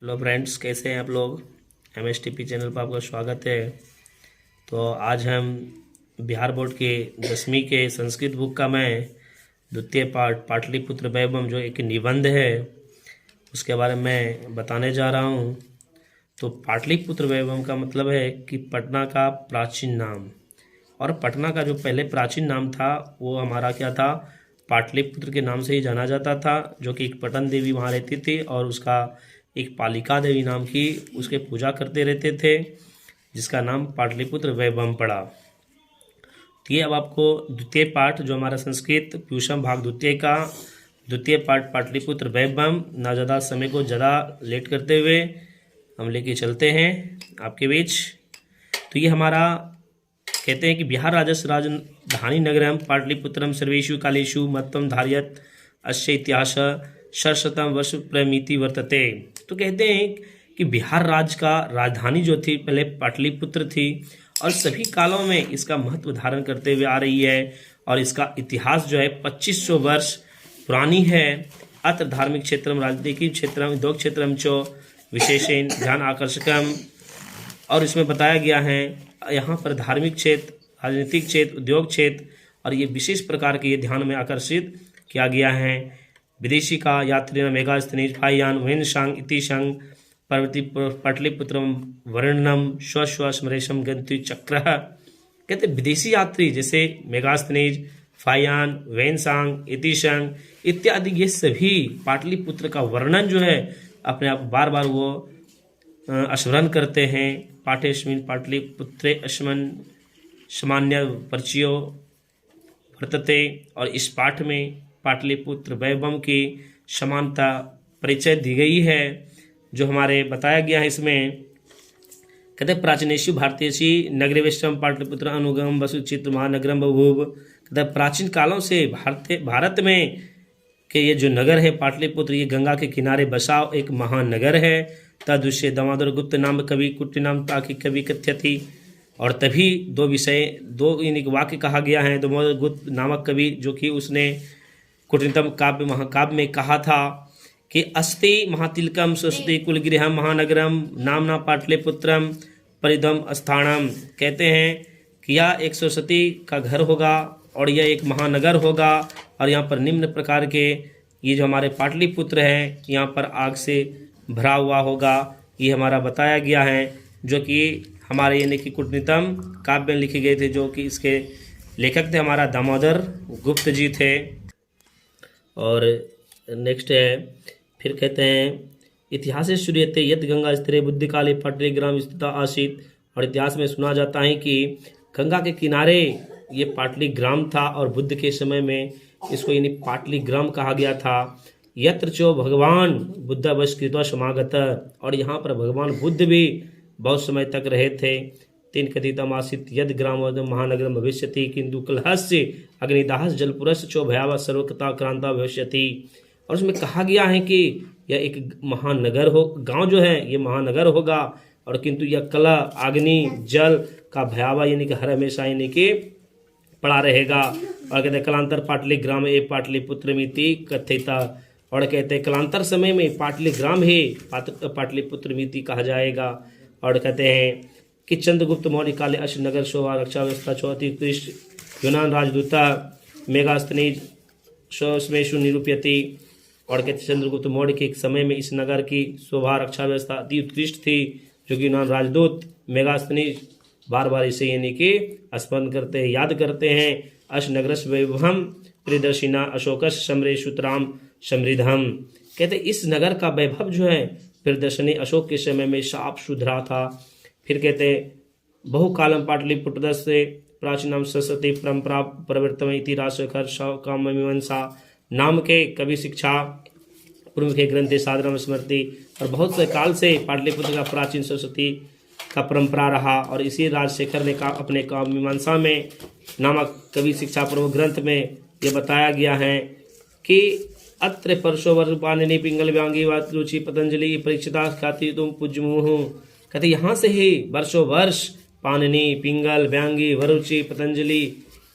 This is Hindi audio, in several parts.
हेलो फ्रेंड्स, कैसे हैं आप लोग। MSTP चैनल पर आपका स्वागत है। तो आज हम बिहार बोर्ड के 10वीं के संस्कृत बुक का मैं द्वितीय पाठ पाटलिपुत्र वैभवम जो एक निबंध है उसके बारे में बताने जा रहा हूँ। तो पाटलिपुत्र वैभवम का मतलब है कि पटना का प्राचीन नाम। और पटना का जो पहले प्राचीन नाम था वो हमारा क्या था, पाटलिपुत्र के नाम से ही जाना जाता था, जो कि एक पटन देवी वहाँ रहती थी और उसका एक पालिका देवी नाम की उसके पूजा करते रहते थे, जिसका नाम पाटलिपुत्र वैभवम पड़ा। तो ये अब आपको द्वितीय पाठ जो हमारा संस्कृत प्यूषम भाग द्वितीय का द्वितीय पाठ पाटलिपुत्र वैभवम, ना ज़्यादा समय को ज़्यादा लेट करते हुए हम लेके चलते हैं आपके बीच। तो ये हमारा कहते हैं कि बिहार राजस्व राजधानी नगरम पाटलिपुत्रम सर्वेषु कालेषु महत्वम धारयत अस्य इतिहास षट्शतम वर्ष प्रमिति वर्तते। तो कहते हैं कि बिहार राज्य का राजधानी जो थी पहले पाटलिपुत्र थी और सभी कालों में इसका महत्व धारण करते हुए आ रही है और इसका इतिहास जो है 2500 वर्ष पुरानी है। अत्र धार्मिक क्षेत्रम राजनीतिक क्षेत्रम उद्योग क्षेत्रम चो विशेषण ध्यान आकर्षकम। और इसमें बताया गया है यहाँ पर धार्मिक क्षेत्र, राजनीतिक क्षेत्र, उद्योग क्षेत्र और ये विशेष प्रकार के ये ध्यान में आकर्षित किया गया है। विदेशी का यात्री मेगा स्तनिज फायान वेन शांग इति संग पर्वती पाटलिपुत्रम वर्णनम स्व स्मरेशम गंतु चक्र। कहते विदेशी यात्री जैसे मेगास्थनीज, फायान, वेनसांग, इतिशंग इत्यादि ये सभी पाटलिपुत्र का वर्णन जो है अपने आप बार बार वो स्मरण करते हैं। पाठेस्मिन पाटलिपुत्रे अस्मन् सामान्य परिचयो वर्तते। और इस पाठ में पाटलिपुत्र वैभवम की समानता परिचय दी गई है जो हमारे बताया गया है। इसमें कहते प्राचीनेषु भारतीयसी नगरेवेशम पाटलिपुत्र अनुगम वसुचित्र महानगरम बभूव। कहते प्राचीन कालों से भारत में के ये जो नगर है पाटलिपुत्र, ये गंगा के किनारे बसा एक महानगर है। तदुष्य दामोदर गुप्त नाम कवि कुट्टी नाम ताकि कवि कथ्यति। और तभी दो इन वाक्य कहा गया है। दामोदर गुप्त नामक कवि जो कि उसने कुटिनतम काव्य महाकाव्य में कहा था कि अस्ति महातिलकम सरस्वती कुलगृहम महानगरम नामना पाटलिपुत्रम परिदम स्थानम। कहते हैं कि यह एक सरस्वती का घर होगा और यह एक महानगर होगा और यहाँ पर निम्न प्रकार के ये जो हमारे पाटलिपुत्र हैं यहाँ पर आग से भरा हुआ होगा। ये हमारा बताया गया है जो कि हमारे यानी कि कुटनीतम काव्य में लिखे गए थे, जो कि इसके लेखक थे हमारा दामोदर गुप्त जी थे। और नेक्स्ट है, फिर कहते हैं इतिहास श्रूयते यद गंगा स्थिरे बुद्धि काले पाटली ग्राम स्थित आसीत। और इतिहास में सुना जाता है कि गंगा के किनारे ये पाटली ग्राम था और बुद्ध के समय में इसको यानी पाटली ग्राम कहा गया था। यत्र चो भगवान बुद्ध बहिष्कृत समागत। और यहाँ पर भगवान बुद्ध भी बहुत समय तक रहे थे। तीन कथितम आसित यद ग्राम महानगर भविष्यति किंतु कलहस्य अग्निदाहस जलपुरस्य चो भयावह सर्वकता क्रांता भविष्यति। और उसमें कहा गया है कि यह एक महानगर हो, गांव जो है ये महानगर होगा और किंतु यह कला अग्नि जल का भयावह यानी कि हर हमेशा यानी कि पड़ा रहेगा। और कहते कलांतर पाटली ग्राम ए पाटलिपुत्र मिति कथिता। और कहते कलांतर समय में पाटली ग्राम ही पाटलिपुत्र मिति कहा जाएगा। और कहते हैं कि चंद्रगुप्त मौर्य काले अश्व नगर शोभा रक्षा व्यवस्था चौथी उत्कृष्ट यूनान राजदूता मेगास्तनीज स्मेशु निरूप्यति। और कहते चंद्रगुप्त मौर्य के एक समय में इस नगर की शोभा रक्षा व्यवस्था अति उत्कृष्ट थी, जो कि यूनान राजदूत मेगास्तनीज बार बार इसे यानी कि स्मरण करते हैं, याद करते हैं। अश नगरस वैभवम प्रियदर्शिना अशोकस समरेशुतराम समृद्धम। कहते इस नगर का वैभव जो है प्रियदर्शनी अशोक के समय में साफ सुधरा था। फिर कहते बहुकालम पाटलिपुत्र से प्राचीनम सरस्वती परंपरा प्रवृत्तम इति राष्ट्रखर काममीमांसा नाम के कवि शिक्षा पूर्व के ग्रंथ साधना स्मृति। और बहुत से काल से पाटलिपुत्र का प्राचीन सरस्वती का परंपरा रहा और इसी राजशेखर ने अपने काममीमांसा में नामक कवि शिक्षा पूर्व ग्रंथ में ये बताया गया है कि अत्र परशोवर पाणिनि पिंगल व्यांगी रुचि पतंजलि परीक्षिता ख्याति तुम पूज्यमुह। कहते यहाँ से ही वर्षों वर्ष पाणिनि, पिंगल, व्यांगी, वरुचि, पतंजलि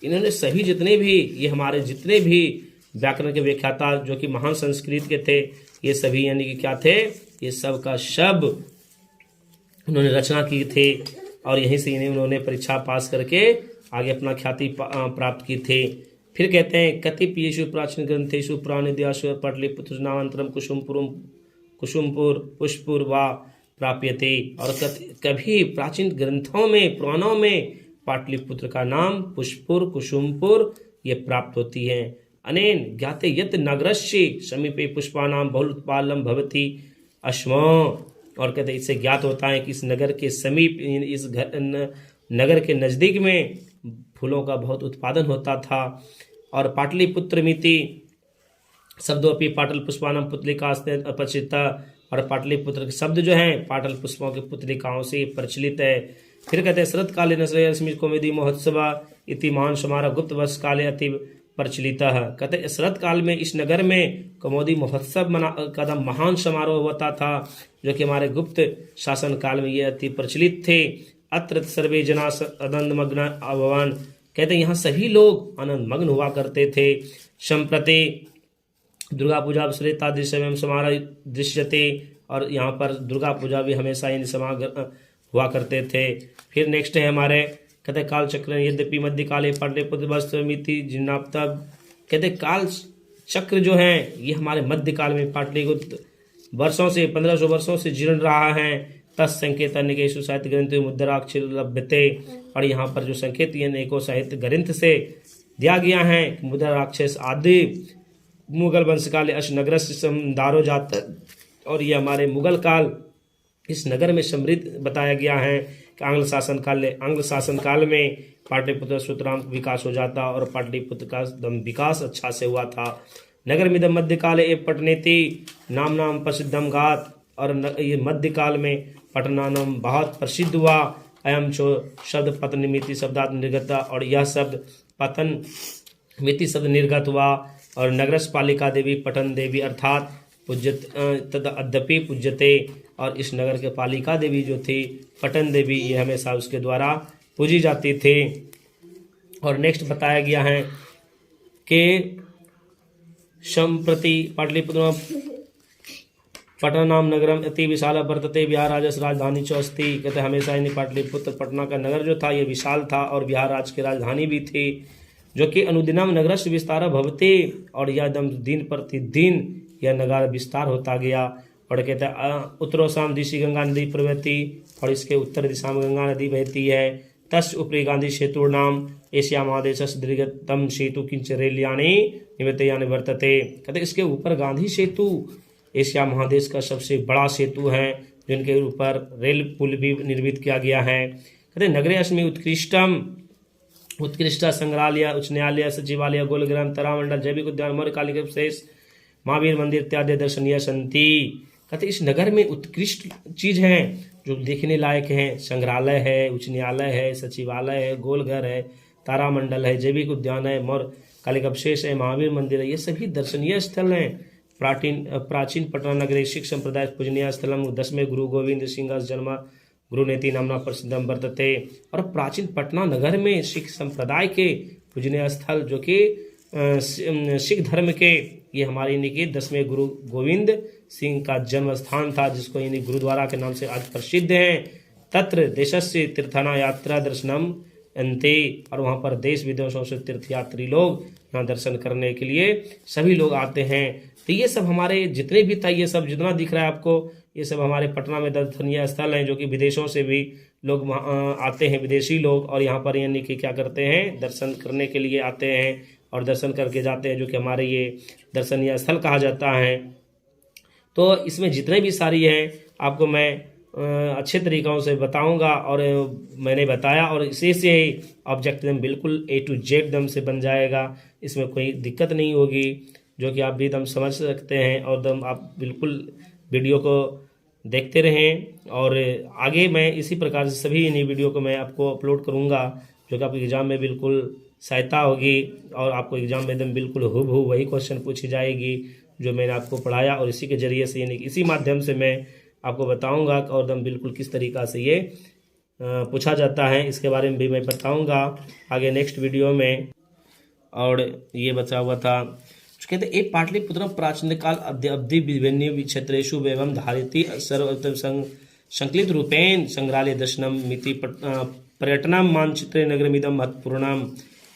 इन्होंने सभी जितने भी ये हमारे जितने भी व्याकरण के व्याख्याता जो कि महान संस्कृत के थे, ये सभी यानी कि क्या थे, ये सब का सब उन्होंने रचना की थे और यहीं से इन्हें उन्होंने परीक्षा पास करके आगे अपना ख्याति प्राप्त की थे। फिर कहते हैं कतिपयेषु प्राचीन ग्रंथेषु पुराणेद्यासु पाटलिपुत्र नामांतरम कुसुमपुर पुष्पुर वा प्राप्यते। और कभी प्राचीन ग्रंथों में, पुराणों में पाटलिपुत्र का नाम पुष्पुर कुसुमपुर ये प्राप्त होती है। अनेन ज्ञाते यत् नगरस्य समीपे पुष्पानाम बहुलोत्पादनं भवति अस्म। और कहते इससे ज्ञात होता है कि इस नगर के समीप, इस नगर के नज़दीक में फूलों का बहुत उत्पादन होता था। और पाटलिपुत्र मिति शब्दोपि पाटल पुष्पानाम पुतलिका अपचिता। और पाटलिपुत्र के शब्द जो हैं पाटल पुष्पों के पुतलिकाओं से प्रचलित है। फिर कहते हैं शरतकाले नस्मी कौमुदी महोत्सव इति महान समारोह गुप्त वर्ष काले अति प्रचलित है। कहते हैं शरत काल में इस नगर में कौमुदी महोत्सव का महान समारोह होता था, जो कि हमारे गुप्त शासन काल में ये अति प्रचलित थे। अत्र सर्वे जना आनंदमग्न अभवन। कहते हैं यहाँ सभी लोग आनंदमग्न हुआ करते थे। संप्रति दुर्गा पूजा अवसरेता दृश्य समारोह दृश्यते। और यहाँ पर दुर्गा पूजा भी हमेशा इन समागम हुआ करते थे। फिर नेक्स्ट है हमारे, कहते काल चक्र यद्यपि मध्यकाले पाटलिपुत्र वस्त्रमिति जिन्नाप्तब। कहते काल चक्र जो है ये हमारे मध्यकाल में पाटलिपुत्र वर्षों से 1500 वर्षों से जीर्ण रहा है। तस् संकेत अनेकेषु साहित्य ग्रंथ मुद्राक्षर लभ्यते। और यहाँ पर जो संकेत ये अनेकों साहित्य ग्रंथ से दिया गया है। मुद्राक्षस आदि मुगल वंश काले अश नगर से दारो जात। और ये हमारे मुगल काल इस नगर में समृद्ध बताया गया है कि आंग्ल शासन काल में पाटलिपुत्र सुतराम विकास हो जाता और पाटलिपुत्र का विकास अच्छा से हुआ था। नगर मिदम मध्यकाले ए पटनेति नाम नाम प्रसिद्धम गात। और ये मध्यकाल में पटना नाम बहुत प्रसिद्ध हुआ। अयम चो शब्द पतन मिति शब्दात निर्गत। और यह शब्द पतन मिति शब्द निर्गत हुआ। और नगरस पालिका देवी पटन देवी अर्थात पूज्यत तद अद्यपि पूज्यते। और इस नगर के पालिका देवी जो थी पटन देवी, ये हमेशा उसके द्वारा पूजी जाती थी। और नेक्स्ट बताया गया है कि संप्रति पाटलिपुत्र पटनाम नगरम अति विशाल वर्तते बिहार राजस राजधानी च अस्ति। कहते हमेशा इन पाटलिपुत्र पटना का नगर जो था ये विशाल था और बिहार राज्य की राजधानी भी थी, जो कि अनुदिनम नगरस्य विस्तार भवते। और यह एकदम दिन प्रतिदिन यह नगर विस्तार होता गया। और कहते हैं उत्तरोसाम दिशि गंगा नदी प्रवहती। और इसके उत्तर दिशा में गंगा नदी बहती है। तस् उपरि गांधी सेतु नाम एशिया महादेश दीर्घतम सेतु किंच रेलयानी निमित्तयानी वर्तते। कहते इसके ऊपर गांधी सेतु एशिया महादेश का सबसे बड़ा सेतु है, जिनके ऊपर रेल पुल भी निर्मित किया गया है। कहते नगरे अस्मि उत्कृष्ट संग्रहालय उच्च न्यायालय सचिवालय गोलग्राम तारामंडल जैविक उद्यान मौर्य कालिक अवशेष महावीर मंदिर इत्यादि दर्शनीय संति। कहते इस नगर में उत्कृष्ट चीज है जो देखने लायक है। संग्रहालय है, उच्च न्यायालय है, सचिवालय है, गोलघर है, तारामंडल है, जैविक उद्यान है, मौर्य कालिक अवशेष है, महावीर मंदिर है। ये सभी दर्शनीय स्थल हैं। प्राचीन पटना नगरे सिख संप्रदाय पूजनीय स्थलम 10वें गुरु गोविंद सिंह जन्म गुरु नेति नामना प्रसिद्धम वर्तते। और प्राचीन पटना नगर में सिख संप्रदाय के पूजनीय स्थल जो कि सिख धर्म के ये हमारे यानी कि 10वें गुरु गोविंद सिंह का जन्म स्थान था, जिसको यानी गुरुद्वारा के नाम से आज प्रसिद्ध है। तत्र देशस्य तीर्थाना यात्रा दर्शनम अंते। और वहाँ पर देश विदेशों से तीर्थयात्री लोग यहाँ दर्शन करने के लिए सभी लोग आते हैं। तो ये सब हमारे जितने भी था, ये सब जितना दिख रहा है आपको, ये सब हमारे पटना में दर्शनीय स्थल हैं, जो कि विदेशों से भी लोग आते हैं, विदेशी लोग। और यहाँ पर यानी कि क्या करते हैं, दर्शन करने के लिए आते हैं और दर्शन करके जाते हैं, जो कि हमारे ये दर्शनीय स्थल कहा जाता है। तो इसमें जितने भी सारी हैं आपको मैं अच्छे तरीक़ों से बताऊंगा। और मैंने बताया और इसी से ही ऑब्जेक्ट एकदम बिल्कुल A to Z एकदम से बन जाएगा। इसमें कोई दिक्कत नहीं होगी, जो कि आप भी एकदम समझ सकते हैं। और एकदम आप बिल्कुल वीडियो को देखते रहें। और आगे मैं इसी प्रकार से सभी इन्हीं वीडियो को मैं आपको अपलोड करूंगा, जो कि आपके एग्ज़ाम में बिल्कुल सहायता होगी। और आपको एग्ज़ाम में एकदम बिल्कुल हूबहू वही क्वेश्चन पूछी जाएगी जो मैंने आपको पढ़ाया। और इसी के ज़रिए से यानी इसी माध्यम से मैं आपको बताऊंगा और एकदम बिल्कुल किस तरीक़ा से ये पूछा जाता है, इसके बारे में भी मैं बताऊंगा आगे नेक्स्ट वीडियो में। और ये बचा हुआ था कहते ए पाटलिपुत्रम प्राचीन काल अवधि विभिन्न क्षेत्रेषु एवं धारिती सर्व संकलित रूपेण संग्रहालय दर्शनम मिति पर्यटनम मानचित्र नगरमिदम महत्वपूर्णम।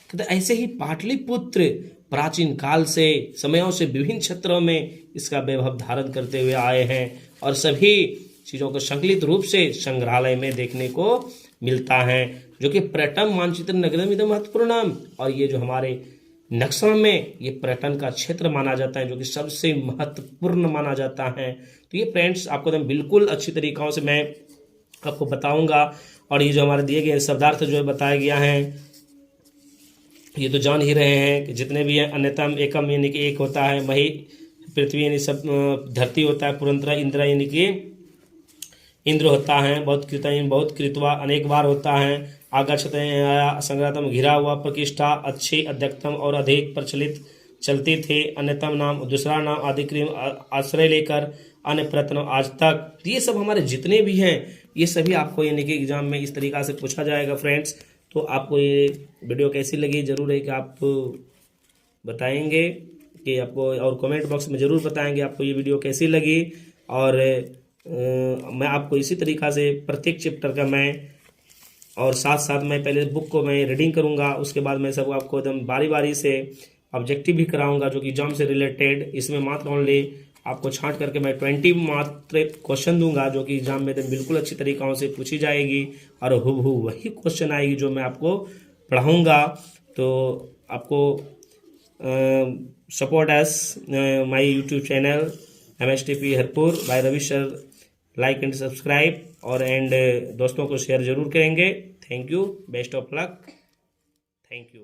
कहते ऐसे ही पाटलिपुत्र प्राचीन काल से समयों से विभिन्न क्षेत्रों में इसका वैभव धारण करते हुए आए हैं और सभी चीज़ों को संकलित रूप से संग्रहालय में देखने को मिलता है, जो कि पर्यटन मानचित्र नगरमिदम महत्वपूर्णम। और ये जो हमारे नक्शा में ये पर्यटन का क्षेत्र माना जाता है, जो कि सबसे महत्वपूर्ण माना जाता है। तो ये फ्रेंड्स आपको एकदम बिल्कुल अच्छी तरीक़ों से मैं आपको बताऊंगा। और ये जो हमारे दिए गए शब्दार्थ जो है बताया गया है, ये तो जान ही रहे हैं कि जितने भी हैं अन्यतम एकम यानी कि एक होता है, मही पृथ्वी यानी सब धरती होता है, पुरंतरा इंद्र यानी कि इंद्र होता है, बहुत कृत बहुत कृतवा अनेक बार होता है, आगच्छत संग्रातम घिरा हुआ, प्रतिष्ठा अच्छी अध्यक्षतम और अधिक प्रचलित चलती थे, अन्यतम नाम दूसरा नाम आदिक्रिम आश्रय लेकर अन्य प्रयत्न आज तक। ये सब हमारे जितने भी हैं ये सभी आपको यानी कि एग्जाम में इस तरीक़ा से पूछा जाएगा फ्रेंड्स। तो आपको ये वीडियो कैसी लगी ज़रूर है कि आप बताएंगे कि आपको, और कमेंट बॉक्स में ज़रूर बताएंगे आपको ये वीडियो कैसी लगी। और मैं आपको इसी तरीक़ा से प्रत्येक चैप्टर का मैं और साथ साथ मैं पहले बुक को मैं रीडिंग करूंगा, उसके बाद मैं सब आपको एकदम बारी बारी से ऑब्जेक्टिव भी कराऊंगा जो कि एग्जाम से रिलेटेड। इसमें मात्र ओनली आपको छांट करके मैं 20 मात्र क्वेश्चन दूंगा जो कि एग्जाम में एकदम बिल्कुल अच्छी तरीक़ों से पूछी जाएगी और हूबहू वही क्वेश्चन आएगी जो मैं आपको पढ़ाऊँगा। तो आपको support as my YouTube channel MSTP Harpur by Ravi sir, like and subscribe और दोस्तों को शेयर जरूर करेंगे। Thank you, best of luck, thank you.